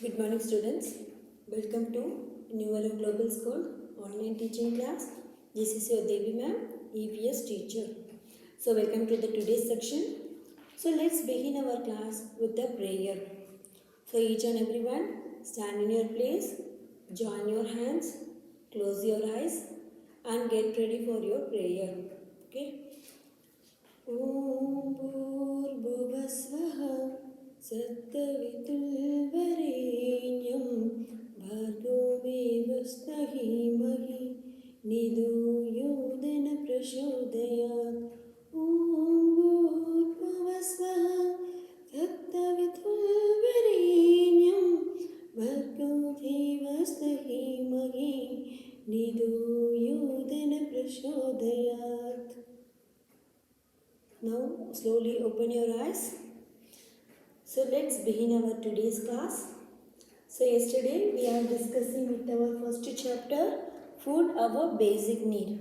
Good morning, students. Welcome to New Era Global School online teaching class. This is your Devi ma'am, EVS teacher. So, welcome to the today's section. So, let's begin our class with the prayer. So, each and everyone, stand in your place, join your hands, close your eyes, and get ready for your prayer. Okay. ॐ भूर्भुवस्वः सत्तवितुर्वरेण्यं भर्गो देवस्य निधो यो न प्रचोदयात् ॐ भूर्भुवस्वः सत्तवितुर्वरेण्यं भर्गो देवस्य निधो यो न प्रचोदयात्. Now slowly open your eyes. So let's begin our today's class. So yesterday we are discussing with our first chapter, food, our basic need.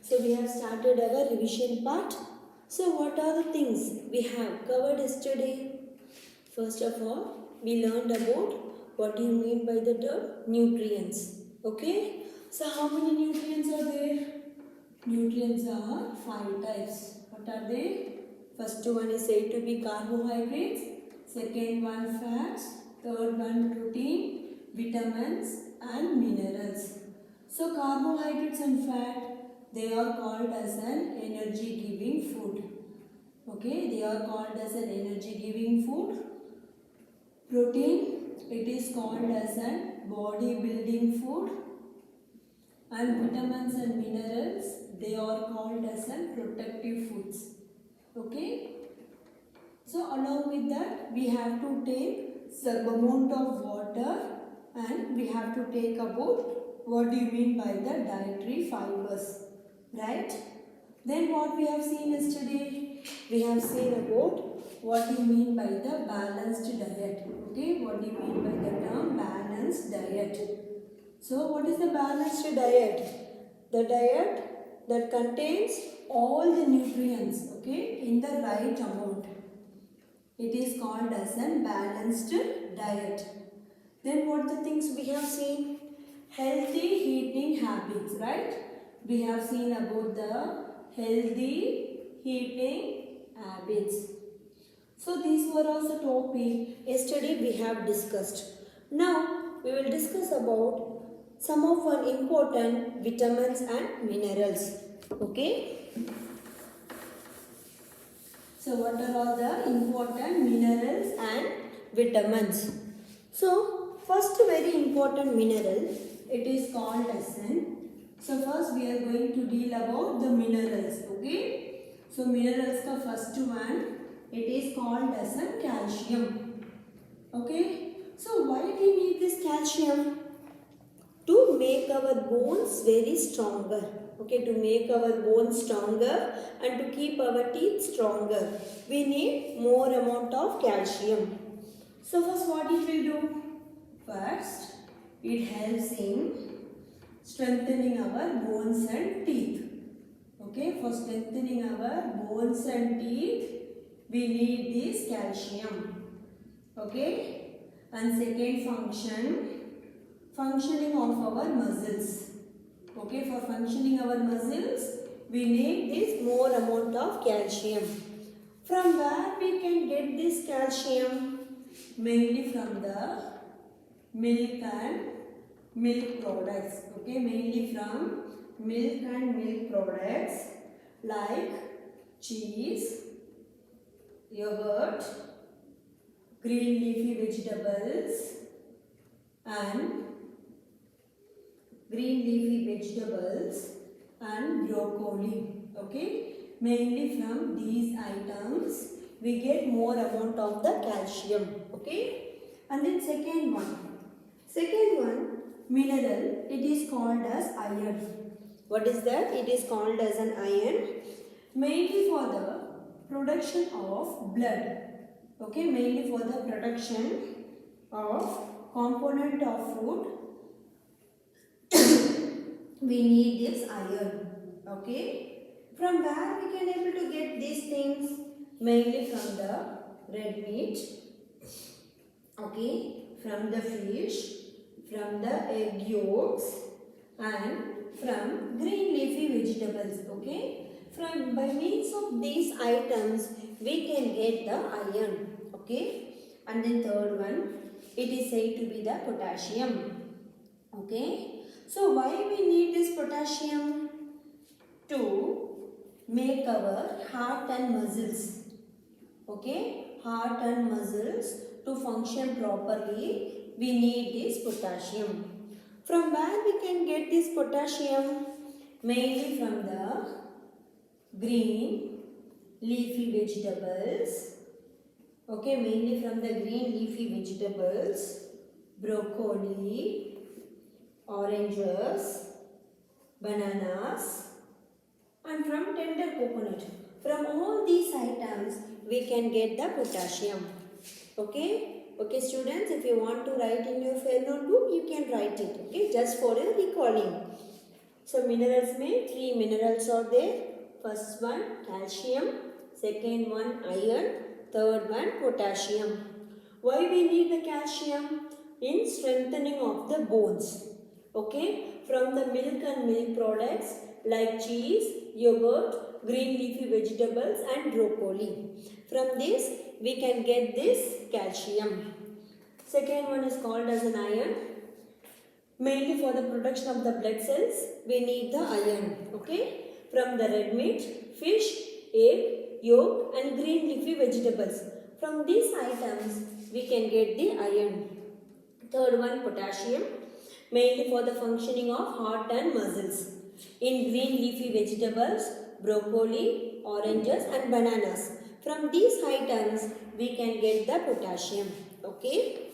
So we have started our revision part. So what are the things we have covered yesterday? First of all, we learned about what do you mean by the term nutrients. Okay. So how many nutrients are there? Nutrients are 5 types. What are they? First one is said to be carbohydrates, second one fats, third one protein, vitamins and minerals. So carbohydrates and fat, they are called as an energy giving food. Okay, they are called as an energy giving food. Protein, it is called as an body building food. And vitamins and minerals, they are called as an protective foods. Okay. So along with that, we have to take some amount of water and we have to take about what do you mean by the dietary fibers, right? Then what we have seen yesterday, we have seen about what do you mean by the balanced diet. Okay, what do you mean by the term balanced diet? So what is the balanced diet? The diet that contains all the nutrients, okay, in the right amount. It is called as a balanced diet. Then what the things we have seen? Healthy eating habits, right? We have seen about the healthy eating habits. So these were also topic yesterday we have discussed. Now we will discuss about some of our important vitamins and minerals. Okay. So what are all the important minerals and vitamins? So first very important mineral, it is called as an. So first we are going to deal about the minerals. Okay. So minerals ka first one, it is called as a calcium. Okay. So why we need this calcium? To make our bones very stronger. Okay, to make our bones stronger and to keep our teeth stronger, we need more amount of calcium. So first what it will do? First, it helps in strengthening our bones and teeth. Okay, for strengthening our bones and teeth, we need this calcium. Okay, and second functioning of our muscles. Okay, for functioning our muscles, we need this more amount of calcium. From where we can get this calcium? Mainly from the milk and milk products. Okay, mainly from milk and milk products like cheese, yogurt, green leafy vegetables and broccoli. Okay, mainly from these items we get more amount of the calcium. Okay, and then second one mineral, it is called as iron. What is that? It is called as an iron, mainly for the production of blood. Okay, mainly for the production of component of food. We need this iron. Okay, from where we can able to get these things? Mainly from the red meat. Okay, from the fish, from the egg yolks, and from green leafy vegetables. Okay, from by means of these items we can get the iron. Okay, and then third one, it is said to be the potassium. Okay, so why we need this potassium? To make our heart and muscles. Okay, heart and muscles to function properly, we need this potassium. From where we can get this potassium? Mainly from the green leafy vegetables. Okay, mainly from the green leafy vegetables, broccoli, oranges, bananas, and from tender coconut. From all these items we can get the potassium. Okay students, if you want to write in your fair notebook, you can write it. Okay, just for your recalling. So minerals में 3 minerals are there. First one calcium, second one iron, third one potassium. Why we need the calcium? In strengthening of the bones. Okay, from the milk and milk products like cheese, yogurt, green leafy vegetables and broccoli. From this we can get this calcium. Second one is called as an iron. Mainly for the production of the blood cells, we need the iron. Okay, from the red meat, fish, egg, yolk and green leafy vegetables. From these items we can get the iron. Third one, potassium, mainly for the functioning of heart and muscles. In green leafy vegetables, broccoli, oranges and bananas. From these items we can get the potassium. Okay.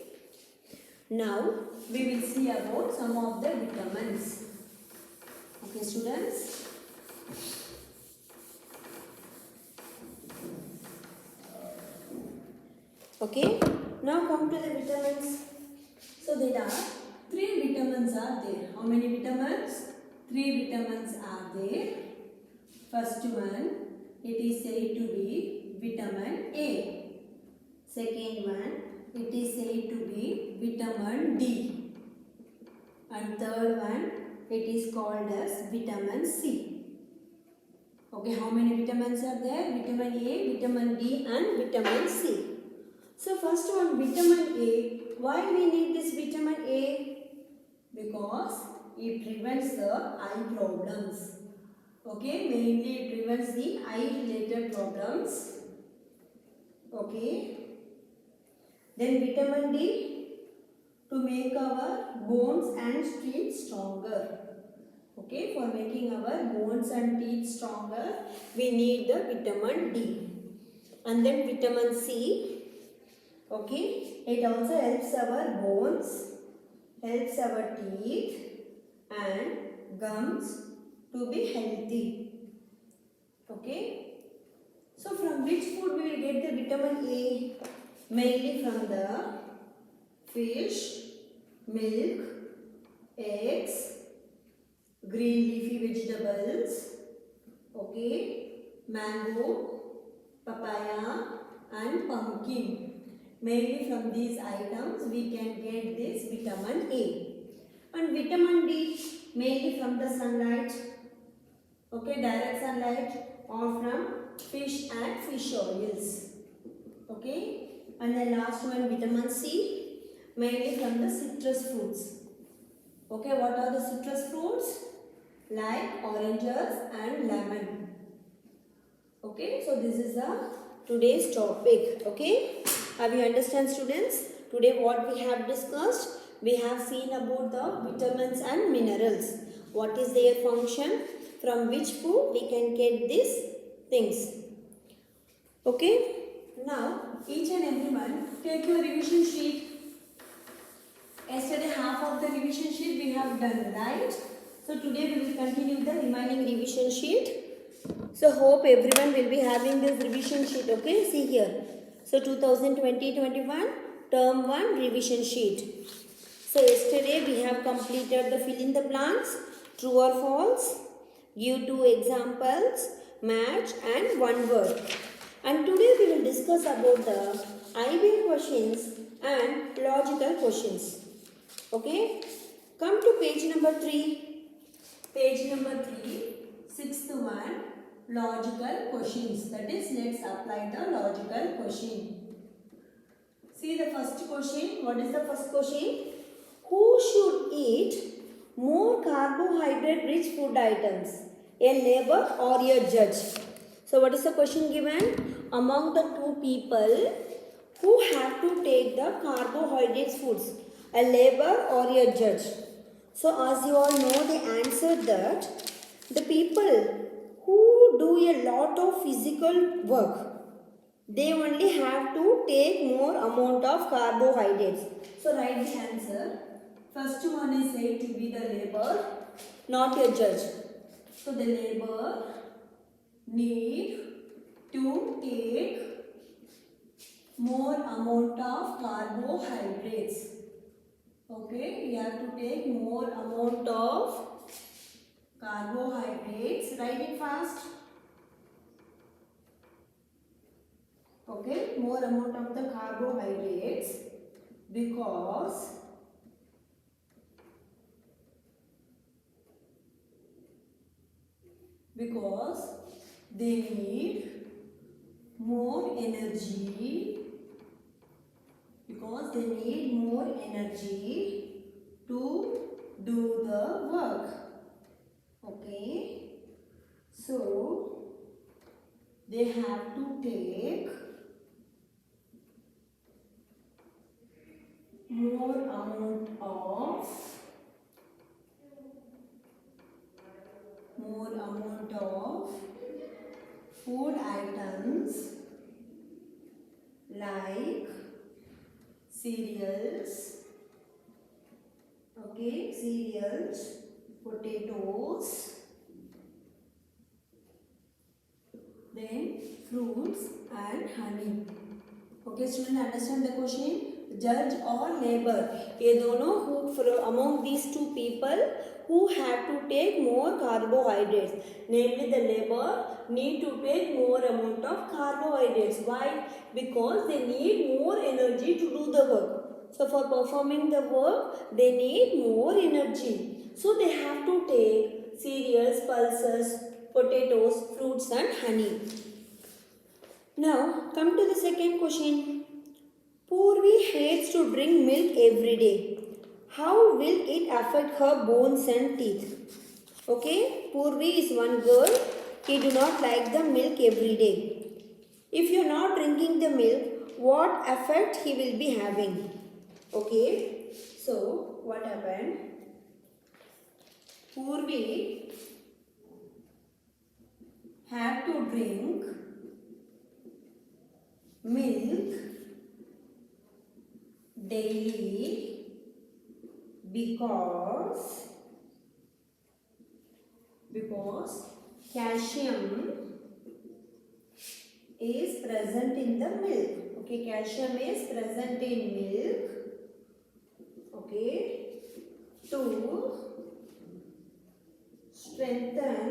Now we will see about some of the vitamins. Okay students. Okay. Now come to the vitamins. So there are 3 vitamins are there. How many vitamins? 3 vitamins are there. First one, it is said to be vitamin A. Second one, it is said to be vitamin D. And third one, it is called as vitamin C. Okay, how many vitamins are there? Vitamin A, vitamin D and vitamin C. So first one, vitamin A. Why we need this vitamin A? Because it prevents the eye problems. Okay, mainly it prevents the eye related problems. Okay. Then vitamin D to make our bones and teeth stronger. Okay, for making our bones and teeth stronger, we need the vitamin D. And then vitamin C. Okay, it also helps our bones, helps our teeth and gums to be healthy. Okay, so from which food we will get the vitamin A? Mainly from the fish, milk, eggs, green leafy vegetables, okay, mango, papaya and pumpkin. Mainly from these items we can get this vitamin A. And vitamin D mainly from the sunlight, okay, direct sunlight or from fish and fish oils. Okay, and the last one vitamin C mainly from the citrus fruits. Okay, what are the citrus fruits? Like oranges and lemon. Okay, so this is the today's topic. Okay, have you understand students? Today what we have discussed, we have seen about the vitamins and minerals. What is their function? From which food we can get these things. Okay, now each and everyone take your revision sheet. Yesterday half of the revision sheet we have done, right? So today we will continue the remaining revision sheet. So hope everyone will be having this revision sheet. Okay, see here. So 2020-21 term 1 revision sheet. So yesterday we have completed the fill in the blanks, true or false, give 2 examples, match and one word. And today we will discuss about the IB questions and logical questions. Okay, come to page number 3. Page number 3, sixth one, logical questions. That is, let's apply the logical question. See the first question. What is the first question? Who should eat more carbohydrate rich food items? A labor or a judge? So what is the question given? Among the two people who have to take the carbohydrates foods, a labor or a judge? So as you all know, they answered that the people who do a lot of physical work, they only have to take more amount of carbohydrates. So write the answer. First one is said to be the labor, not a judge. So the labor need to take more amount of carbohydrates. Okay, we have to take more amount of carbohydrates. Write it fast. Okay, more amount of the carbohydrates because they need more energy, to do the work. Okay, so they have to take more amount of food items like cereals, potatoes, then fruits and honey. Okay, student, understand the question? Judge or labor, ये दोनों who among these two people who have to take more carbohydrates, namely the labor need to take more amount of carbohydrates. Why? Because they need more energy to do the work. So for performing the work, they need more energy. So they have to take cereals, pulses, potatoes, fruits and honey. Now come to the second question. Purvi hates to drink milk every day. How will it affect her bones and teeth? Okay, Purvi is one girl. He do not like the milk every day. If you are not drinking the milk, what effect he will be having? Okay, so what happened? Purvi had to drink milk daily because calcium is present in the milk. Okay, calcium is present in milk. Okay, to strengthen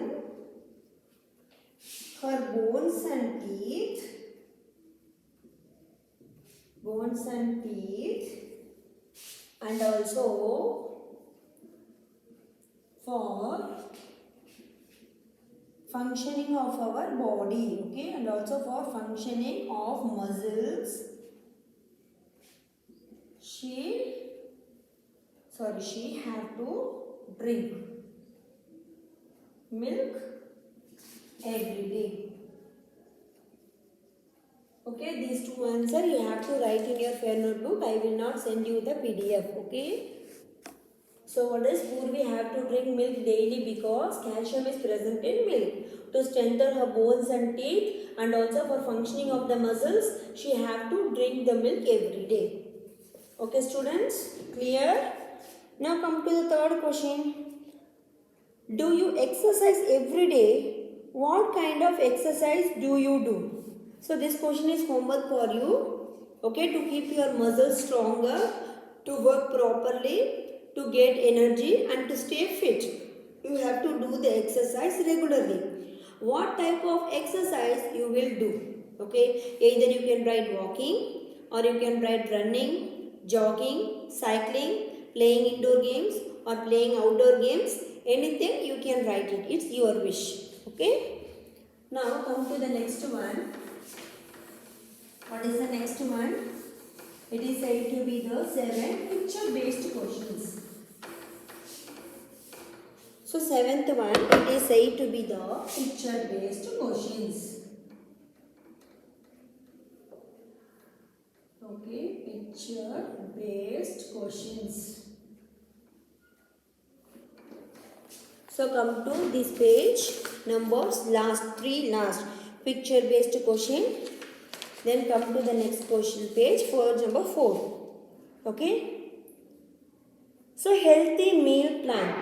her bones and teeth, and also for functioning of our body, okay, and also for functioning of muscles. She have to drink milk every day. Okay, these two answers you have to write in your fair notebook. I will not send you the PDF. Okay. So what does Purvi have to drink milk daily because calcium is present in milk to strengthen her bones and teeth, and also for functioning of the muscles. She have to drink the milk every day. Okay, students, clear? Now come to the third question. Do you exercise every day? What kind of exercise do you do? So this question is homework for you. Okay, to keep your muscles stronger, to work properly, to get energy and to stay fit. You have to do the exercise regularly. What type of exercise you will do? Okay, either you can try walking, or you can try running, jogging, cycling, playing indoor games or playing outdoor games. Anything you can write it. It's your wish. Okay. Now come to the next one. What is the next one? It is said to be the 7 picture based questions. So 7th one, it is said to be the picture based questions. Okay, picture based questions. So come to this page, numbers, last picture based question. Then come to the next question page for number 4. Okay. So healthy meal plan.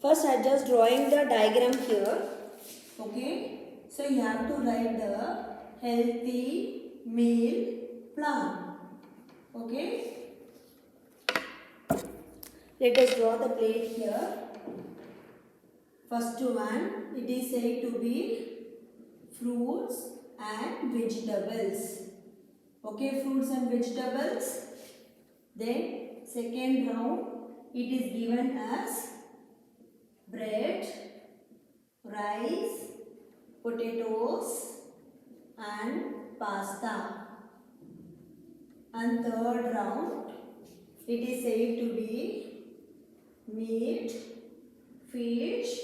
First I just drawing the diagram here. Okay. So you have to write the healthy meal plan. Okay. Let us draw the plate here. First one, it is said to be fruits and vegetables. Okay, fruits and vegetables. Then second round, it is given as bread, rice, potatoes and pasta. And third round, it is said to be meat, fish,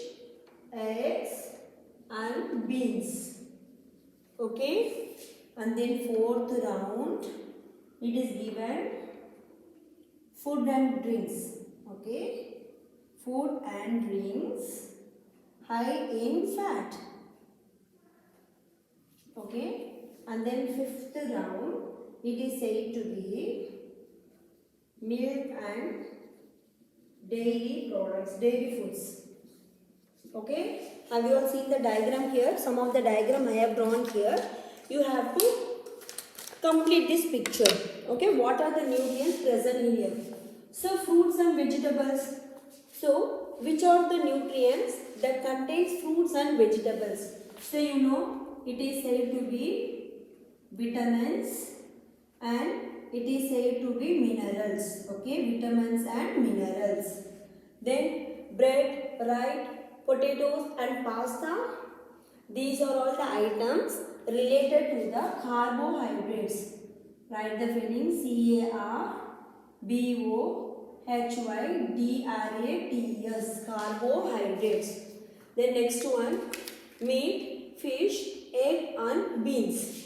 eggs and beans. Okay. And then fourth round, it is given food and drinks. Okay. Food and drinks high in fat. Okay. And then fifth round, it is said to be milk and dairy products, dairy foods. Okay. Have you all seen the diagram here? Some of the diagram I have drawn here. You have to complete this picture. Okay. What are the nutrients present in here? So fruits and vegetables. So which are the nutrients that contains fruits and vegetables? So you know it is said to be vitamins and it is said to be minerals. Okay. Vitamins and minerals. Then bread, rice, potatoes and pasta. These are all the items related to the carbohydrates. Write the spelling carbohydrates. Carbohydrates. Then next one, meat, fish, egg and beans.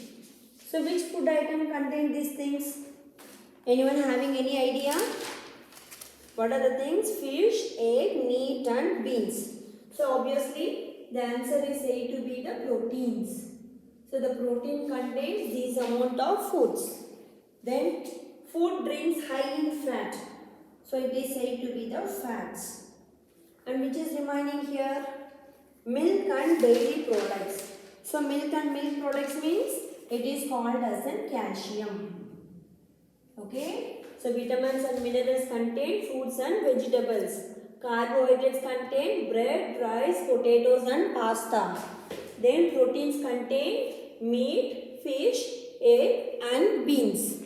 So which food item contain these things? Anyone having any idea? What are the things? Fish, egg, meat and beans. So obviously the answer is said to be the proteins. So the protein contains these amount of foods. Then food drinks high in fat. So it is said to be the fats. And which is remaining here? Milk and dairy products. So milk and milk products means it is called as a calcium. Okay. So vitamins and minerals contain fruits and vegetables. Carbohydrates contain bread, rice, potatoes and pasta. Then proteins contain meat, fish, egg and beans.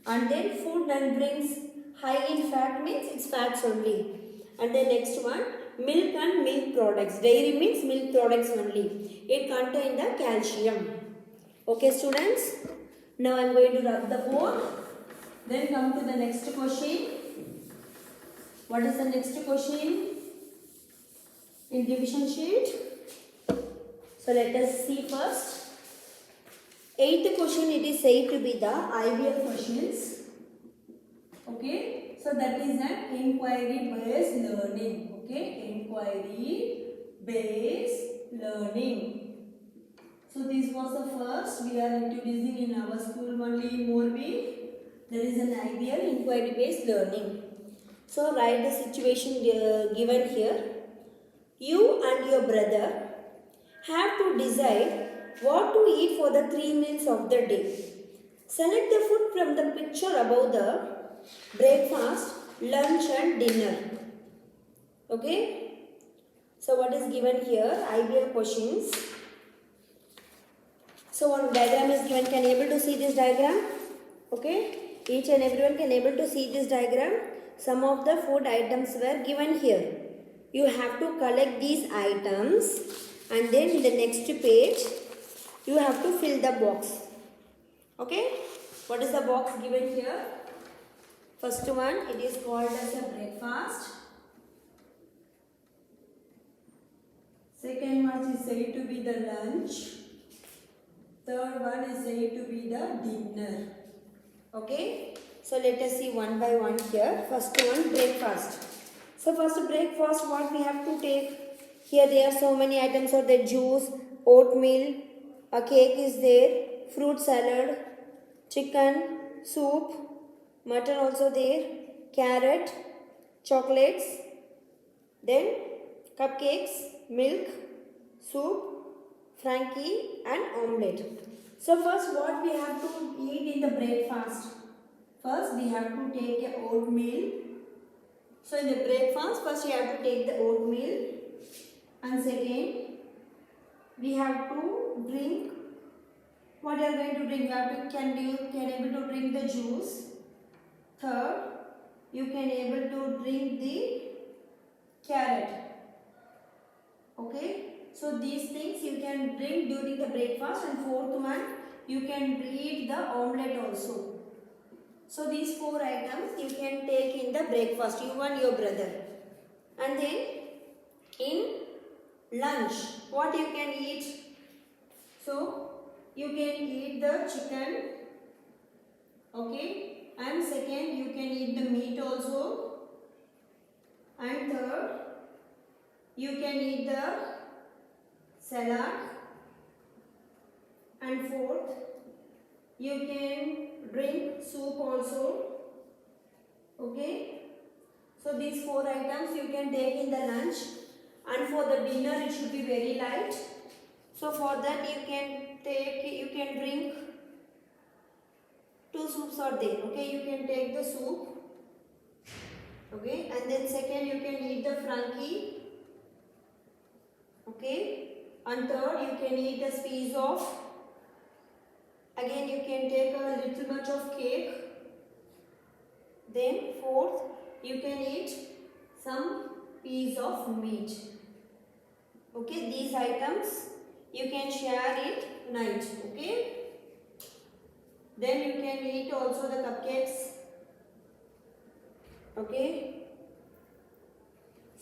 And then food and drinks high in fat means it's fats only. And then next one, milk and milk products. Dairy means milk products only. It contains the calcium. Okay students. Now I am going to rub the board. Then come to the next question. What is the next question in division sheet? So let us see first. 8th question, it is said to be the IVL questions. Okay. So that is an inquiry based learning. Okay. Inquiry based learning. So this was the first we are introducing in our school only in Morbi. There is an IBL, inquiry based learning. So write the situation given here. You and your brother have to decide what to eat for the 3 meals of the day. Select the food from the picture above the breakfast, lunch and dinner. Okay. So what is given here? IBL questions. So one diagram is given. Can you able to see this diagram? Okay. Each and everyone can able to see this diagram. Some of the food items were given here. You have to collect these items and then in the next page you have to fill the box. Okay, what is the box given here? First one, it is called as a breakfast. Second one is said to be the lunch. Third one is said to be the dinner. Okay, so let us see one by one here. First one, breakfast. So first breakfast, what we have to take? Here there are so many items of the juice, oatmeal, a cake is there, fruit salad, chicken, soup, mutton also there, carrot, chocolates, then cupcakes, milk, soup, frankie and omelette. So first what we have to eat in the breakfast? First we have to take a oatmeal. So in the breakfast first you have to take the oatmeal and second we have to drink. What you are going to drink? You have to can able to drink the juice. Third, you can able to drink the carrot. Okay. So these things you can drink during the breakfast, and fourth one you can eat the omelette also. So these four items you can take in the breakfast, you and your brother. And then in lunch, what you can eat? So you can eat the chicken, okay, and second you can eat the meat also, and third you can eat the salad, and fourth you can drink soup also. Okay, so these four items you can take in the lunch, and for the dinner it should be very light. So for that you can drink two soups are there. Okay, you can take the soup. Okay, and then second you can eat the frankie. Okay, and third you can eat a piece of, again you can take a little much of cake. Then fourth you can eat some piece of meat. Okay, these items you can share it night. Okay, then you can eat also the cupcakes. Okay,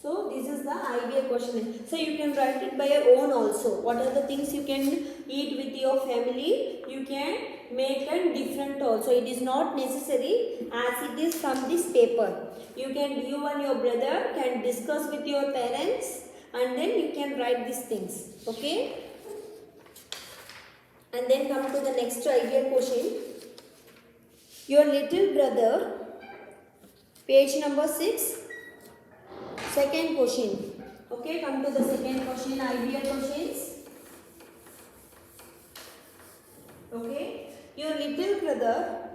so this is the idea question. So you can write it by your own also. What are the things you can eat with your family? You can make it different also. It is not necessary as it is from this paper. You and your brother can discuss with your parents and then you can write these things. Okay, and then come to the next idea question. Your little brother, page number 6, second question. Okay, come to the second question, idea questions. Okay, your little brother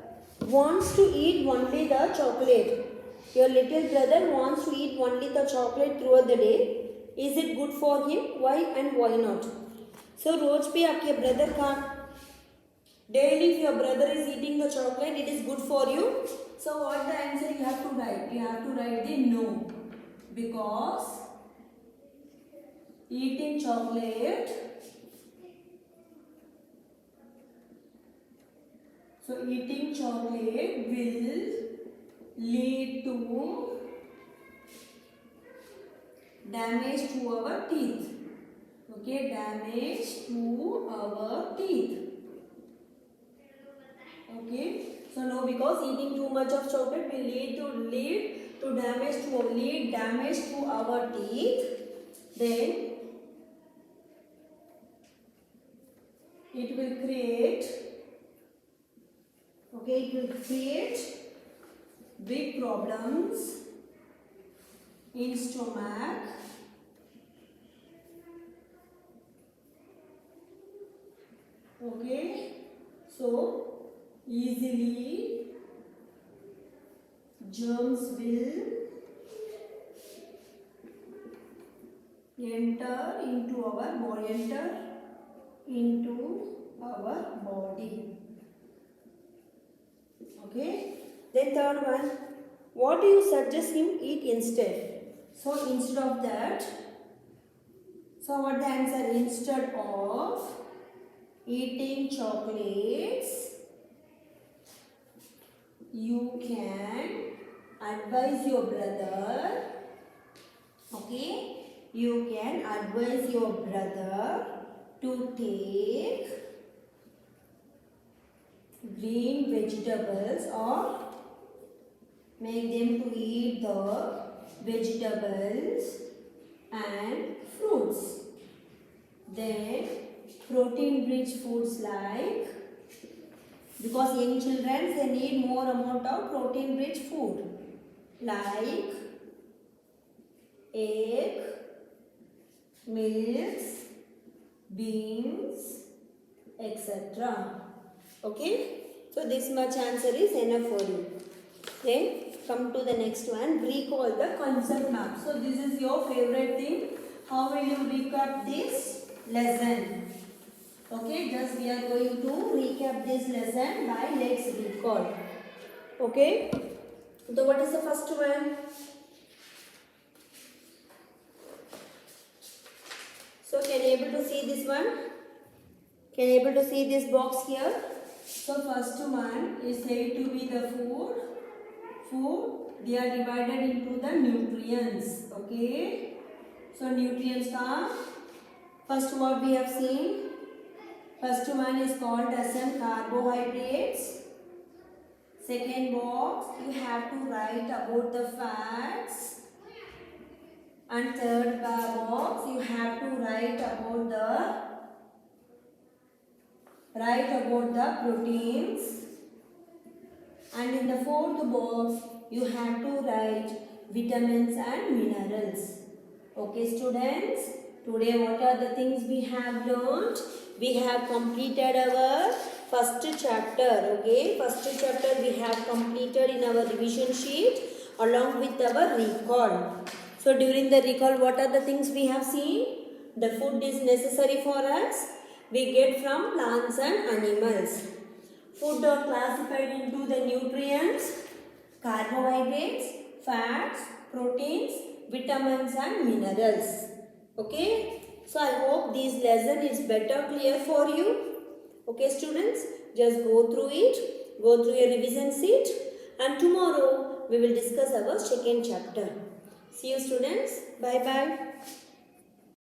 wants to eat only the chocolate. Your little brother wants to eat only the chocolate throughout the day. Is it good for him? Why and why not? So रोज पे आपके brother का daily if your brother is eating the chocolate, it is good for you. So what the answer you have to write? You have to write the no, because eating chocolate, so eating chocolate will lead to damage to our teeth. Okay, damage to our teeth. Okay, so no, because eating too much of chocolate will lead damage to our teeth. Then it will create big problems in stomach. Okay, so easily germs will enter into our body. Okay, Then third one, what do you suggest him eat instead? So instead of that, so what the answer? Instead of eating chocolates, you can advise your brother. Okay, you can advise your brother to take green vegetables or make them to eat the vegetables and fruits. Then protein rich foods like, because young children they need more amount of protein rich food like egg, milks, beans, etc. Okay, so this much answer is enough for you. Then come to the next one, recall the concept map. So this is your favorite thing. How will you recap this lesson? Okay, just we are going to recap this lesson by let's recall. Okay, so what is the first one? So can you able to see this one? Can you able to see this box here? So first one is said to be the food. Food, they are divided into the nutrients. Okay. So nutrients are, first what we have seen. First one is called as carbohydrates. Second box, you have to write about the fats. And third box, you have to write about the proteins. And in the fourth box, you have to write vitamins and minerals. Okay, students, today what are the things we have learned? We have completed our first chapter. Okay, first chapter we have completed in our revision sheet along with our recall. So during the recall, what are the things we have seen? The food is necessary for us. We get from plants and animals. Food are classified into the nutrients, carbohydrates, fats, proteins, vitamins and minerals. Okay. So I hope this lesson is better clear for you. Okay students, just go through it, go through your revision sheet, and tomorrow we will discuss our second chapter. See you students. Bye bye.